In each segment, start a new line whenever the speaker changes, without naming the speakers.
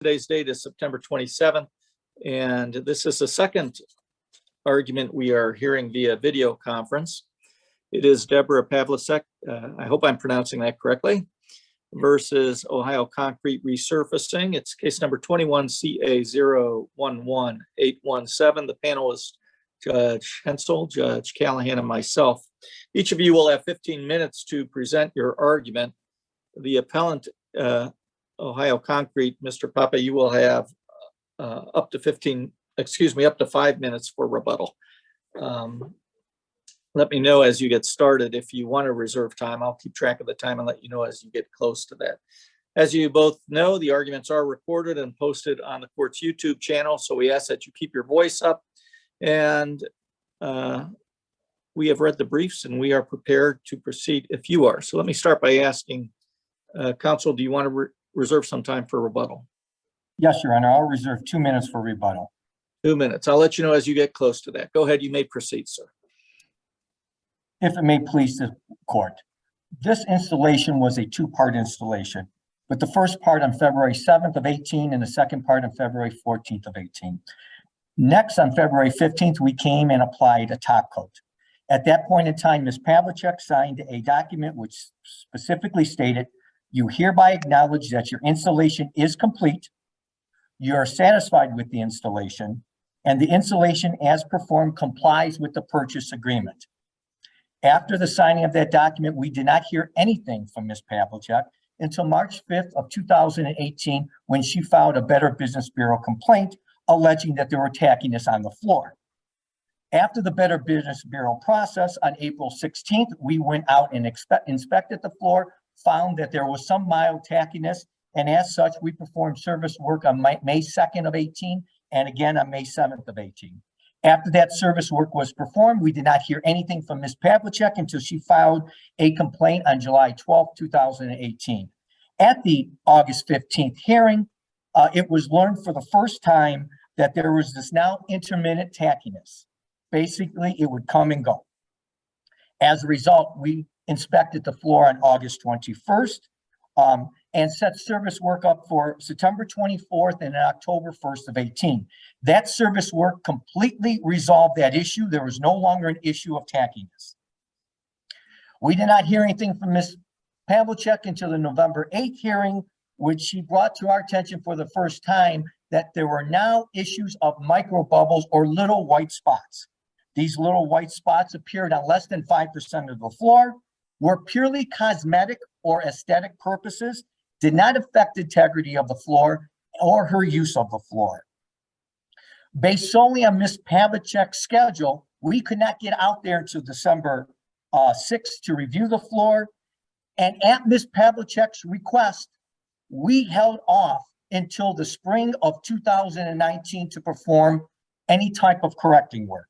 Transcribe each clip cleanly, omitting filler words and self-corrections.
Today's date is September 27th, and this is the second argument we are hearing via video conference. It is Deborah Pavlescak, I hope I'm pronouncing that correctly, versus Ohio Concrete Resurfacing. It's case number 21CA011817. The panel is Judge Hensel, Judge Callahan, and myself. Each of you will have 15 minutes to present your argument. The appellant, Ohio Concrete, Mr. Papa, you will have up to 5 minutes for rebuttal. Let me know as you get started if you want to reserve time. I'll keep track of the time and let you know as you get close to that. As you both know, the arguments are recorded and posted on the court's YouTube channel, so we ask that you keep your voice up. And we have read the briefs and we are prepared to proceed if you are. So let me start by asking counsel, do you want to reserve some time for rebuttal?
Yes, Your Honor. I'll reserve 2 minutes for rebuttal.
2 minutes. I'll let you know as you get close to that. Go ahead. You may proceed, sir.
If it may please the court. This installation was a two-part installation, with the first part on February 7th of 18 and the second part on February 14th of 18. Next, on February 15th, we came and applied a top coat. At that point in time, Ms. Pavlescak signed a document which specifically stated, "You hereby acknowledge that your installation is complete, you are satisfied with the installation, and the installation as performed complies with the purchase agreement." After the signing of that document, we did not hear anything from Ms. Pavlescak until March 5th of 2018, when she filed a Better Business Bureau complaint alleging that there were tackiness on the floor. After the Better Business Bureau process on April 16th, we went out and inspected the floor, found that there was some mild tackiness, and as such, we performed service work on May 2nd of 18 and again on May 7th of 18. After that service work was performed, we did not hear anything from Ms. Pavlescak until she filed a complaint on July 12th, 2018. At the August 15th hearing, it was learned for the first time that there was this now intermittent tackiness. Basically, it would come and go. As a result, we inspected the floor on August 21st and set service work up for September 24th and October 1st of 18. That service work completely resolved that issue. There was no longer an issue of tackiness. We did not hear anything from Ms. Pavlescak until the November 8th hearing, which she brought to our attention for the first time that there were now issues of micro bubbles or little white spots. These little white spots appeared on less than 5% of the floor, were purely cosmetic or aesthetic purposes, did not affect the integrity of the floor or her use of the floor. Based solely on Ms. Pavlescak's schedule, we could not get out there until December 6th to review the floor. And at Ms. Pavlescak's request, we held off until the spring of 2019 to perform any type of correcting work.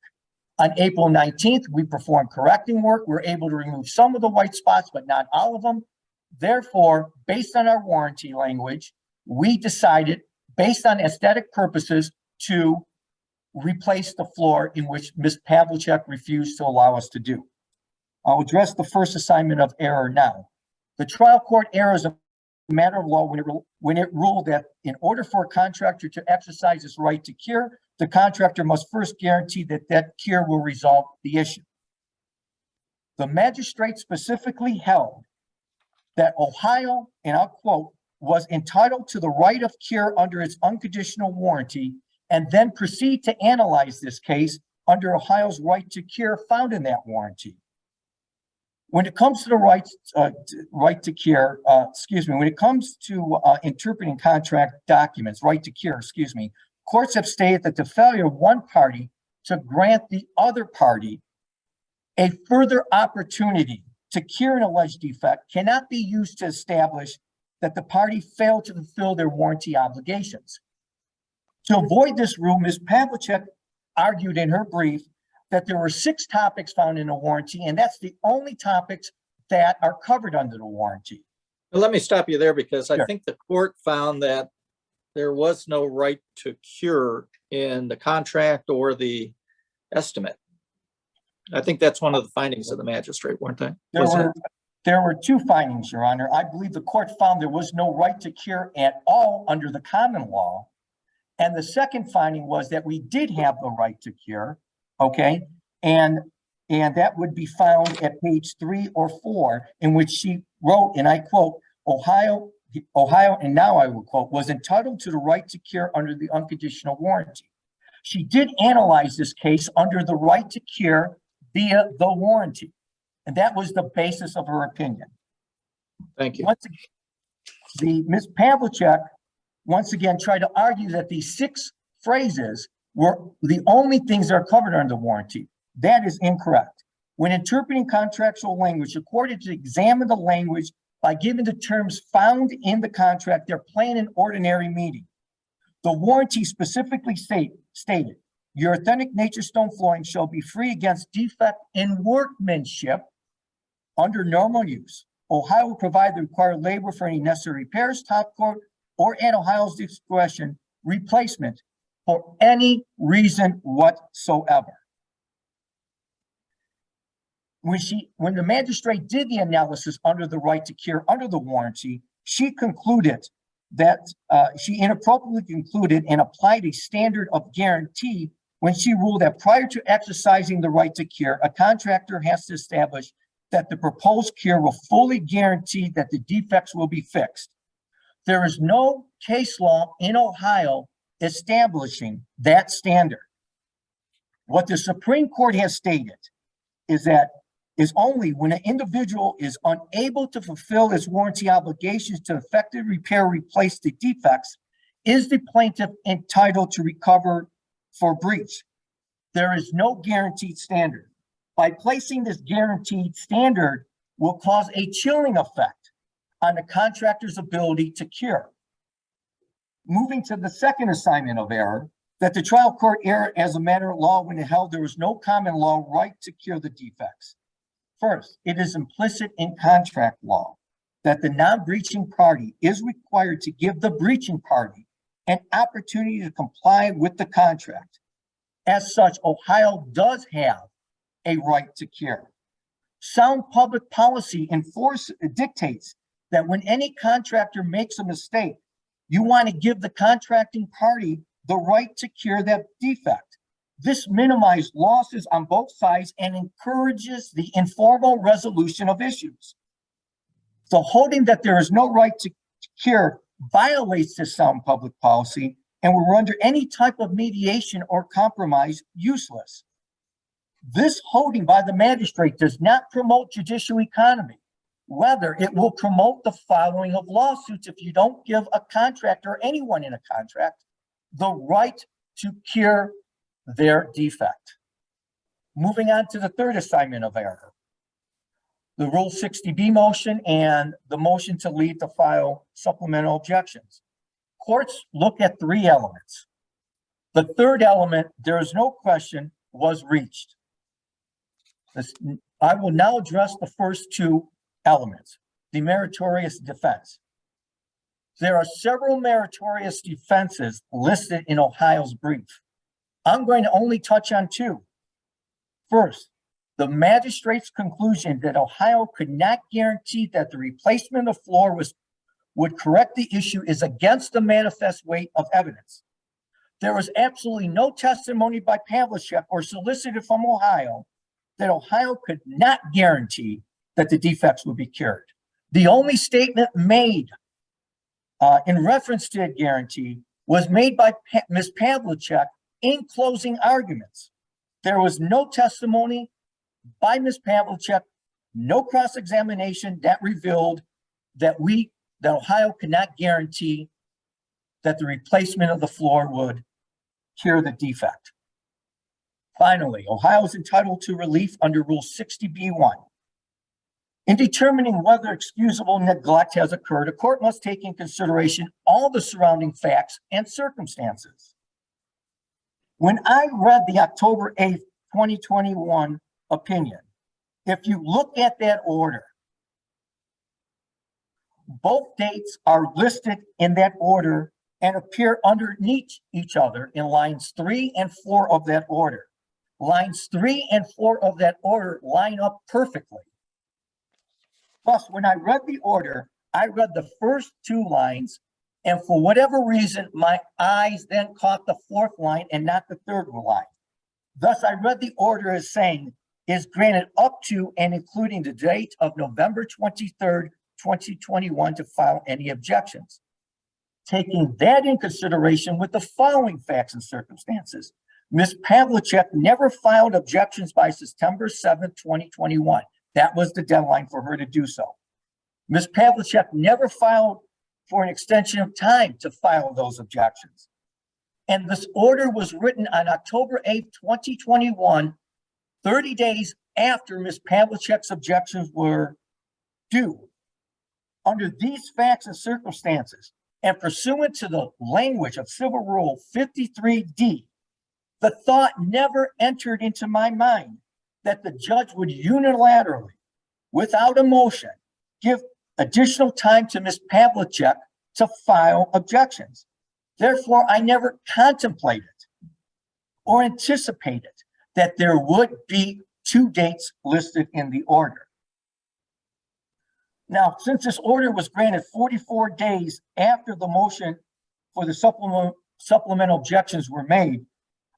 On April 19th, we performed correcting work. We were able to remove some of the white spots, but not all of them. Therefore, based on our warranty language, we decided, based on aesthetic purposes, to replace the floor, in which Ms. Pavlescak refused to allow us to do. I'll address the first assignment of error now. The trial court error is a matter of law when it ruled that in order for a contractor to exercise his right to cure, the contractor must first guarantee that that cure will resolve the issue. The magistrate specifically held that Ohio, and I'll quote, was entitled to the right of cure under its unconditional warranty, and then proceed to analyze this case under Ohio's right to cure found in that warranty. When it comes to the right to cure, when it comes to interpreting contract documents, right to cure, courts have stated that the failure of one party to grant the other party a further opportunity to cure an alleged defect cannot be used to establish that the party failed to fulfill their warranty obligations. To avoid this rule, Ms. Pavlescak argued in her brief that there were 6 topics found in the warranty, and that's the only topics that are covered under the warranty.
Well, let me stop you there because
Sure.
I think the court found that there was no right to cure in the contract or the estimate. I think that's one of the findings of the magistrate, weren't they?
There were two findings, Your Honor. I believe the court found there was no right to cure at all under the common law. And the second finding was that we did have the right to cure, okay? And that would be found at page 3 or 4, in which she wrote, and I quote, Ohio, and now I will quote, was entitled to the right to cure under the unconditional warranty. She did analyze this case under the right to cure via the warranty. And that was the basis of her opinion.
Thank you.
Once again, Ms. Pavlescak once again tried to argue that these 6 phrases were the only things that are covered under the warranty. That is incorrect. When interpreting contractual language, the court is to examine the language by giving the terms found in the contract their plain and ordinary meaning. The warranty specifically stated, your authentic nature stone flooring shall be free against defect in workmanship under normal use. Ohio will provide the required labor for any necessary repairs, top coat, or at Ohio's discretion, replacement for any reason whatsoever. When the magistrate did the analysis under the right to cure under the warranty, she concluded that she inappropriately concluded and applied a standard of guarantee when she ruled that prior to exercising the right to cure, a contractor has to establish that the proposed cure will fully guarantee that the defects will be fixed. There is no case law in Ohio establishing that standard. What the Supreme Court has stated is that is only when an individual is unable to fulfill his warranty obligations to effectively repair or replace the defects, is the plaintiff entitled to recover for breach. There is no guaranteed standard. By placing this guaranteed standard will cause a chilling effect on the contractor's ability to cure. Moving to the second assignment of error, that the trial court erred as a matter of law when it held there was no common law right to cure the defects. First, it is implicit in contract law that the non-breaching party is required to give the breaching party an opportunity to comply with the contract. As such, Ohio does have a right to cure. Sound public policy dictates that when any contractor makes a mistake, you want to give the contracting party the right to cure that defect. This minimizes losses on both sides and encourages the informal resolution of issues. The holding that there is no right to cure violates this sound public policy and will render any type of mediation or compromise useless. This holding by the magistrate does not promote judicial economy. Rather, it will promote the following of lawsuits if you don't give a contractor or anyone in a contract the right to cure their defect. Moving on to the third assignment of error, the Rule 60B motion and the motion to leave to file supplemental objections. Courts look at 3 elements. The third element, there is no question, was reached. I will now address the first 2 elements, the meritorious defense. There are several meritorious defenses listed in Ohio's brief. I'm going to only touch on 2. First, the magistrate's conclusion that Ohio could not guarantee that the replacement of floor would correct the issue is against the manifest weight of evidence. There was absolutely no testimony by Pavlescak or solicited from Ohio that Ohio could not guarantee that the defects would be cured. The only statement made in reference to a guarantee was made by Ms. Pavlescak in closing arguments. There was no testimony by Ms. Pavlescak, no cross-examination that revealed that Ohio could not guarantee that the replacement of the floor would cure the defect. Finally, Ohio is entitled to relief under Rule 60B1. In determining whether excusable neglect has occurred, a court must take in consideration all the surrounding facts and circumstances. When I read the October 8th, 2021 opinion, if you look at that order, both dates are listed in that order and appear underneath each other in lines 3 and 4 of that order. Lines 3 and 4 of that order line up perfectly. Plus, when I read the order, I read the first two lines, and for whatever reason, my eyes then caught the fourth line and not the third line. Thus, I read the order as saying, is granted up to and including the date of November 23rd, 2021 to file any objections. Taking that in consideration with the following facts and circumstances, Ms. Pavlescak never filed objections by September 7th, 2021. That was the deadline for her to do so. Ms. Pavlescak never filed for an extension of time to file those objections. And this order was written on October 8th, 2021, 30 days after Ms. Pavlescak's objections were due. Under these facts and circumstances, and pursuant to the language of Civil Rule 53D, the thought never entered into my mind that the judge would unilaterally, without a motion, give additional time to Ms. Pavlescak to file objections. Therefore, I never contemplated or anticipated that there would be two dates listed in the order. Now, since this order was granted 44 days after the motion for the supplemental objections were made,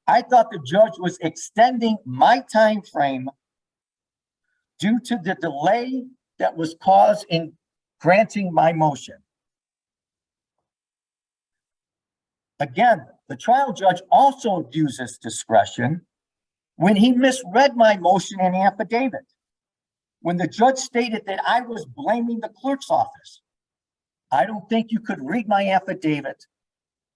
I thought the judge was extending my time frame due to the delay that was caused in granting my motion. Again, the trial judge also abuses discretion when he misread my motion and affidavit. When the judge stated that I was blaming the clerk's office, I don't think you could read my affidavit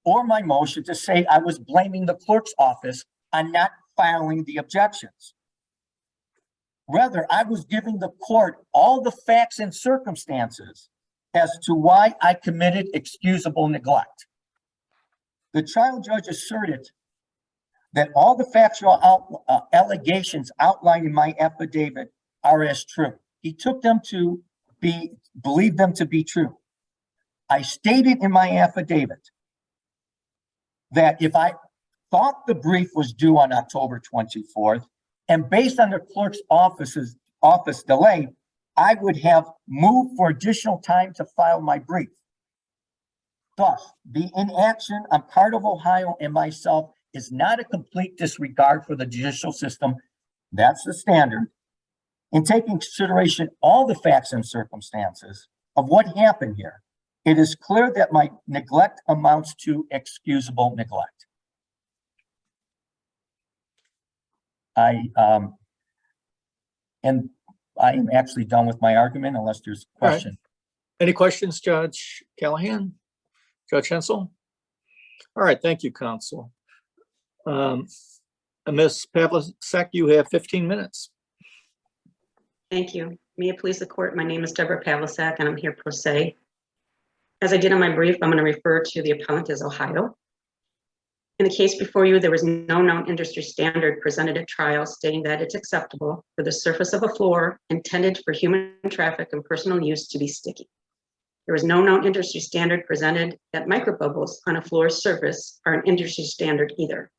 or my motion to say I was blaming the clerk's office on not filing the objections. Rather, I was giving the court all the facts and circumstances as to why I committed excusable neglect. The trial judge asserted that all the factual allegations outlined in my affidavit are as true. He took them to believe them to be true. I stated in my affidavit that if I thought the brief was due on October 24th, and based on the clerk's office delay, I would have moved for additional time to file my brief. Thus, the inaction on part of Ohio and myself is not a complete disregard for the judicial system. That's the standard. In taking consideration all the facts and circumstances of what happened here, it is clear that my neglect amounts to excusable neglect. I am actually done with my argument unless there's a question.
Any questions, Judge Callahan? Judge Hensel? All right, thank you, counsel. Ms. Pavlescak, you have 15 minutes.
Thank you. May it please the court, my name is Deborah Pavlescak and I'm here pro se. As I did in my brief, I'm going to refer to the appellant as Ohio. In the case before you, there was no known industry standard presented at trial stating that it's acceptable for the surface of a floor intended for human traffic and personal use to be sticky. There was no known industry standard presented that microbubbles on a floor surface are an industry standard either.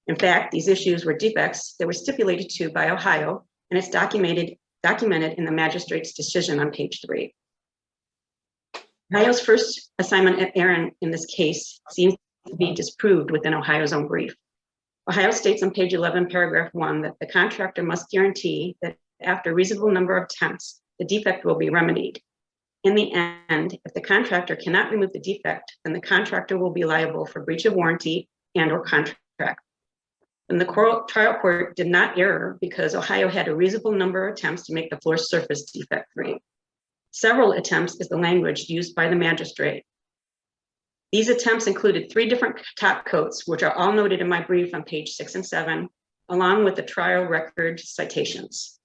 In fact, these issues were defects that were stipulated to by Ohio, and it's documented in the magistrate's decision on page 3. Ohio's first assignment error in this case seems to be disproved within Ohio's own brief. Ohio states on page 11, paragraph 1, that the contractor must guarantee that after a reasonable number of attempts, the defect will be remedied. In the end, if the contractor cannot remove the defect, then the contractor will be liable for breach of warranty and/or contract. And the trial court did not err because Ohio had a reasonable number of attempts to make the floor surface defect-free. Several attempts is the language used by the magistrate. These attempts included 3 different top coats, which are all noted in my brief on page 6 and 7, along with the trial record citations.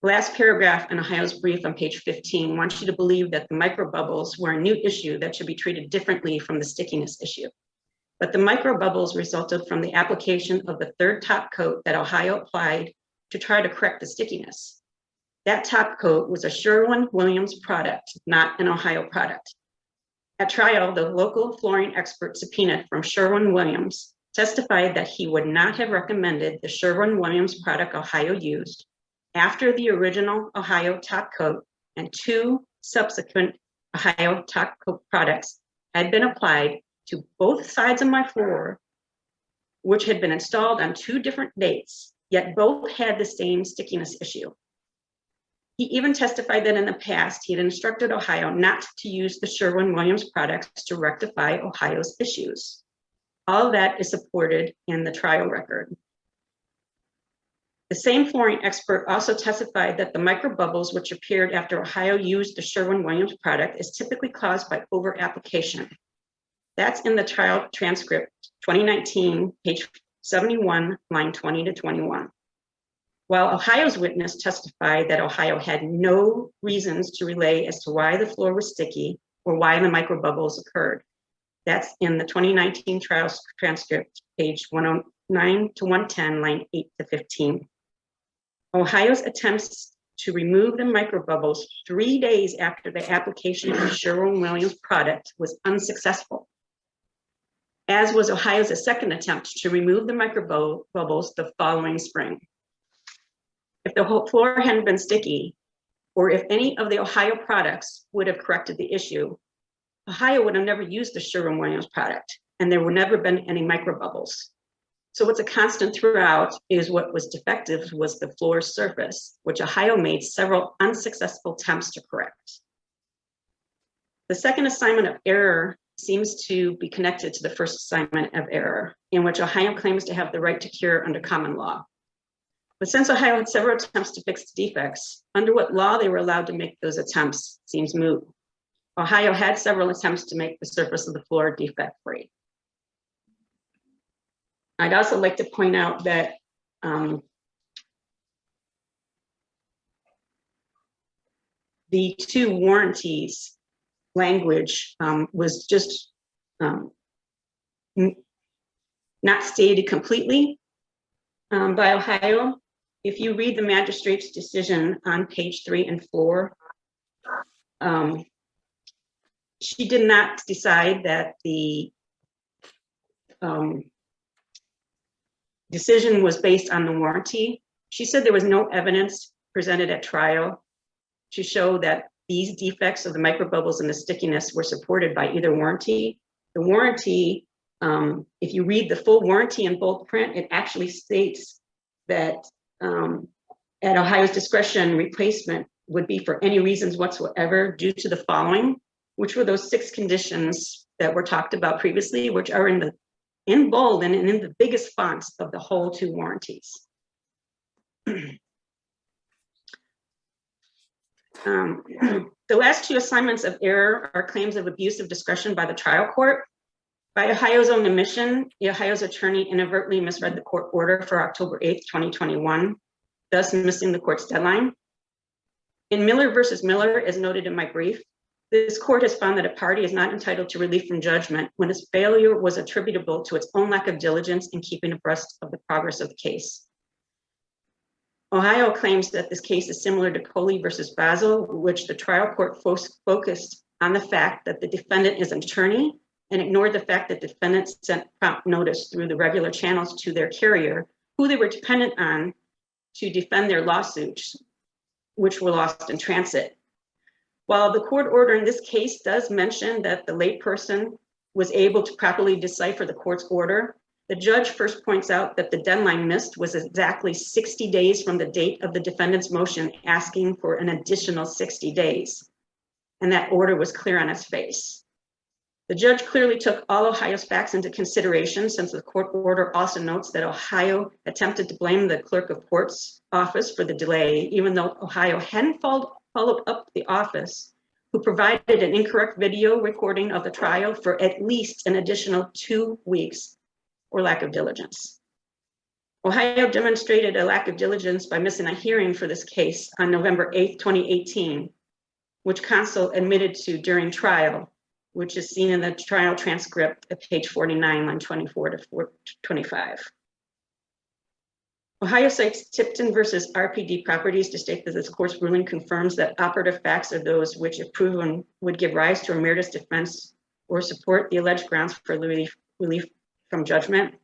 The last paragraph in Ohio's brief on page 15 wants you to believe that the microbubbles were a new issue that should be treated differently from the stickiness issue. But the microbubbles resulted from the application of the 3rd top coat that Ohio applied to try to correct the stickiness. That top coat was a Sherwin-Williams product, not an Ohio product. At trial, the local flooring expert subpoenaed from Sherwin-Williams testified that he would not have recommended the Sherwin-Williams product Ohio used after the original Ohio top coat and 2 subsequent Ohio top coat products had been applied to both sides of my floor, which had been installed on 2 different dates, yet both had the same stickiness issue. He even testified that in the past, he had instructed Ohio not to use the Sherwin-Williams products to rectify Ohio's issues. All of that is supported in the trial record. The same flooring expert also testified that the microbubbles which appeared after Ohio used the Sherwin-Williams product is typically caused by over-application. That's in the trial transcript, 2019, page 71, line 20 to 21. While Ohio's witness testified that Ohio had no reasons to relay as to why the floor was sticky or why the microbubbles occurred. That's in the 2019 trial transcript, page 109 to 110, line 8 to 15. Ohio's attempts to remove the microbubbles 3 days after the application of the Sherwin-Williams product was unsuccessful, as was Ohio's second attempt to remove the microbubbles the following spring. If the whole floor hadn't been sticky, or if any of the Ohio products would have corrected the issue, Ohio would have never used the Sherwin-Williams product, and there would never been any microbubbles. So what's a constant throughout is what was defective was the floor surface, which Ohio made several unsuccessful attempts to correct. The second assignment of error seems to be connected to the first assignment of error, in which Ohio claims to have the right to cure under common law. But since Ohio had several attempts to fix the defects, under what law they were allowed to make those attempts seems moot. Ohio had several attempts to make the surface of the floor defect-free. I'd also like to point out that the 2 warranties language was just not stated completely by Ohio. If you read the magistrate's decision on page 3 and 4, she did not decide that the decision was based on the warranty. She said there was no evidence presented at trial to show that these defects of the microbubbles and the stickiness were supported by either warranty. The warranty, if you read the full warranty in bold print, it actually states that at Ohio's discretion, replacement would be for any reasons whatsoever due to the following, which were those 6 conditions that were talked about previously, which are in bold and in the biggest fonts of the whole 2 warranties. The last 2 assignments of error are claims of abuse of discretion by the trial court. By Ohio's own admission, Ohio's attorney inadvertently misread the court order for October 8th, 2021, thus missing the court's deadline. In Miller versus Miller, as noted in my brief, this court has found that a party is not entitled to relief from judgment when its failure was attributable to its own lack of diligence in keeping abreast of the progress of the case. Ohio claims that this case is similar to Coley versus Basel, which the trial court focused on the fact that the defendant is an attorney and ignored the fact that defendants sent prompt notice through the regular channels to their carrier, who they were dependent on to defend their lawsuits, which were lost in transit. While the court order in this case does mention that the late person was able to properly decipher the court's order, the judge first points out that the deadline missed was exactly 60 days from the date of the defendant's motion asking for an additional 60 days. And that order was clear on its face. The judge clearly took all Ohio's facts into consideration, since the court order also notes that Ohio attempted to blame the clerk of court's office for the delay, even though Ohio hadn't followed up the office, who provided an incorrect video recording of the trial for at least an additional 2 weeks, or lack of diligence. Ohio demonstrated a lack of diligence by missing a hearing for this case on November 8th, 2018, which counsel admitted to during trial, which is seen in the trial transcript at page 49, line 24 to 25. Ohio cites Tipton versus RPD Properties to state that this court's ruling confirms that operative facts are those which, if proven, would give rise to a meritorious defense or support the alleged grounds for relief from judgment.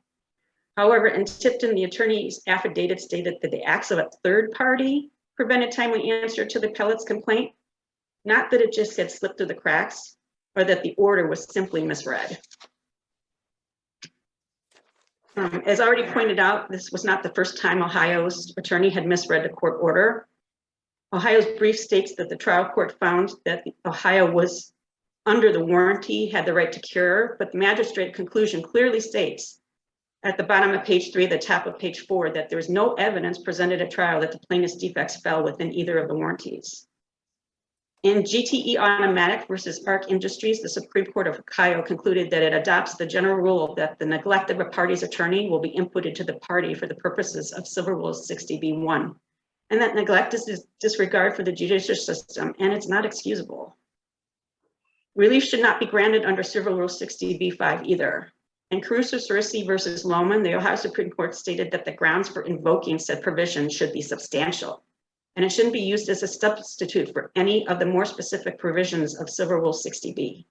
However, in Tipton, the attorney's affidavit stated that the acts of a third party prevented timely answer to the appellate's complaint, not that it just had slipped through the cracks or that the order was simply misread. As already pointed out, this was not the first time Ohio's attorney had misread the court order. Ohio's brief states that the trial court found that Ohio was under the warranty, had the right to cure, but the magistrate conclusion clearly states at the bottom of page 3, the top of page 4, that there is no evidence presented at trial that the plaintiff's defects fell within either of the warranties. In GTE Automatic versus ARC Industries, the Supreme Court of Ohio concluded that it adopts the general rule that the neglect of a party's attorney will be imputed to the party for the purposes of Civil Rule 60b-1. And that neglect is disregard for the judicial system, and it's not excusable. Relief should not be granted under Civil Rule 60b-5 either. In Resurfacing versus Loman, the Ohio Supreme Court stated that the grounds for invoking said provision should be substantial, and it shouldn't be used as a substitute for any of the more specific provisions of Civil Rule 60b.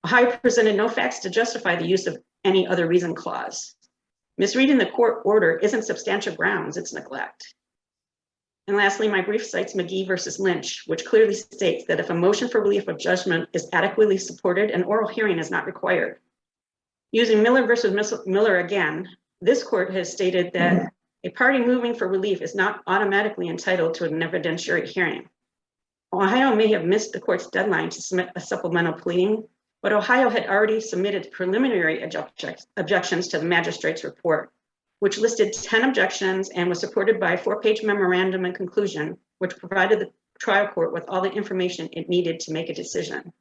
Ohio presented no facts to justify the use of any other reason clause. Misreading the court order isn't substantial grounds, it's neglect. And lastly, my brief cites McGee versus Lynch, which clearly states that if a motion for relief of judgment is adequately supported, an oral hearing is not required. Using Miller versus Miller again, this court has stated that a party moving for relief is not automatically entitled to an evidentiary hearing. Ohio may have missed the court's deadline to submit a supplemental pleading, but Ohio had already submitted preliminary objections to the magistrate's report, which listed 10 objections and was supported by a 4-page memorandum and conclusion, which provided the trial court with all the information it needed to make a decision.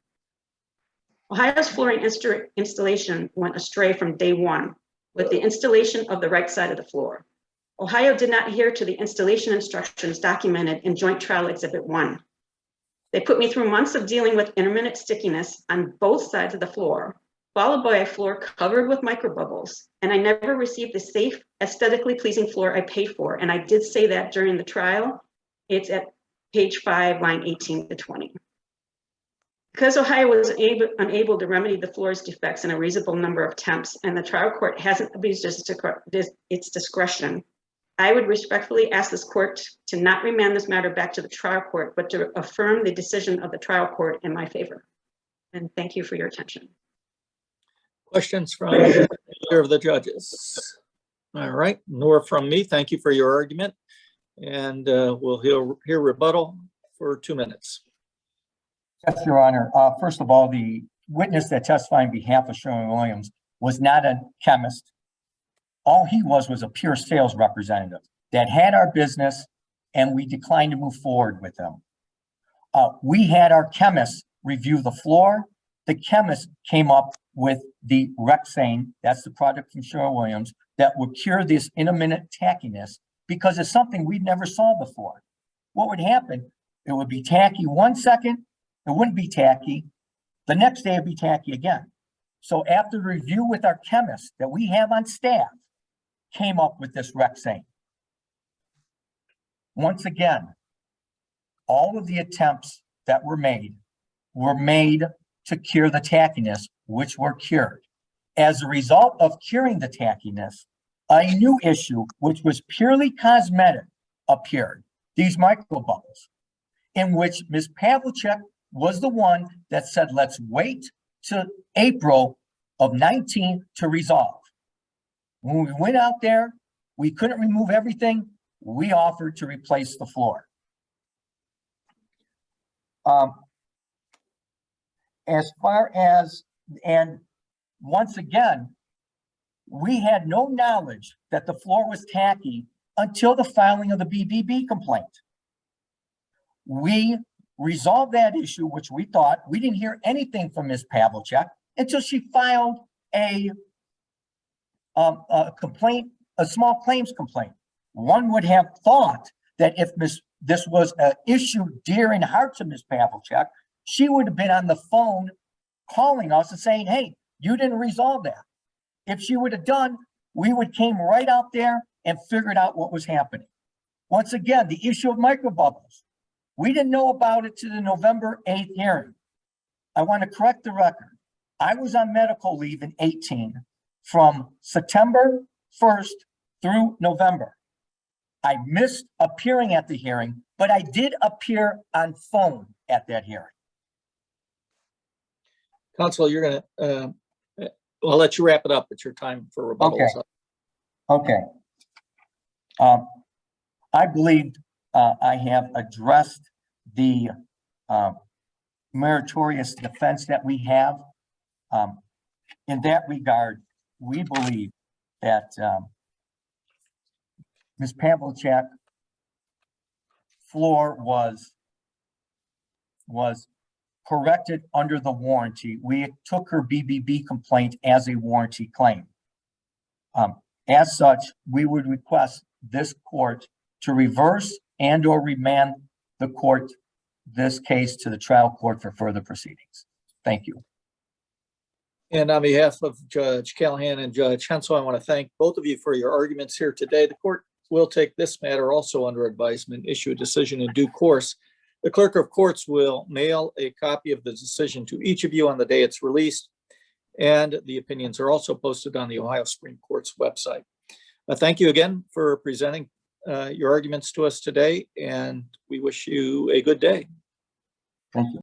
Ohio's flooring installation went astray from day one with the installation of the right side of the floor. Ohio did not adhere to the installation instructions documented in Joint Trial Exhibit 1. They put me through months of dealing with intermittent stickiness on both sides of the floor, followed by a floor covered with microbubbles, and I never received the safe, aesthetically pleasing floor I paid for, and I did say that during the trial. It's at page 5, line 18 to 20. Because Ohio was unable to remedy the floor's defects in a reasonable number of attempts, and the trial court hasn't abused its discretion, I would respectfully ask this court to not remand this matter back to the trial court, but to affirm the decision of the trial court in my favor. And thank you for your attention.
Questions from either of the judges? All right, nor from me. Thank you for your argument. And we'll hear rebuttal for 2 minutes.
Yes, Your Honor. First of all, the witness that testified on behalf of Sherwin-Williams was not a chemist. All he was a pure sales representative that had our business, and we declined to move forward with them. We had our chemists review the floor. The chemist came up with the Rexane, that's the product from Sherwin-Williams, that would cure this intermittent tackiness because it's something we'd never saw before. What would happen? It would be tacky 1 second, it wouldn't be tacky. The next day it'd be tacky again. So after review with our chemist that we have on staff, came up with this Rexane. Once again, all of the attempts that were made to cure the tackiness, which were cured. As a result of curing the tackiness, a new issue, which was purely cosmetic, appeared, these microbubbles, in which Ms. Pavlescak was the one that said, let's wait till April of 19 to resolve. When we went out there, we couldn't remove everything. We offered to replace the floor. As far as, and once again, we had no knowledge that the floor was tacky until the filing of the BBB complaint. We resolved that issue, which we thought, we didn't hear anything from Ms. Pavlescak until she filed a complaint, a small claims complaint. One would have thought that if this was an issue dear in heart to Ms. Pavlescak, she would have been on the phone calling us and saying, hey, you didn't resolve that. If she would have done, we would came right out there and figured out what was happening. Once again, the issue of microbubbles. We didn't know about it to the November 8th hearing. I want to correct the record. I was on medical leave in 18 from September 1st through November. I missed appearing at the hearing but I did appear on phone at that hearing.
Counsel, you're gonna, I'll let you wrap it up. It's your time for rebuttal.
Okay. Okay. I believe I have addressed the meritorious defense that we have. In that regard, we believe that Ms. Pavlescak floor was corrected under the warranty. We took her BBB complaint as a warranty claim. As such, we would request this court to reverse and/or remand this case to the trial court for further proceedings. Thank you.
And on behalf of Judge Callahan and Judge Hensel, I want to thank both of you for your arguments here today. The court will take this matter also under advisement, issue a decision in due course. The clerk of courts will mail a copy of the decision to each of you on the day it's released, and the opinions are also posted on the Ohio Supreme Court's website. Thank you again for presenting your arguments to us today, and we wish you a good day.
Thank you.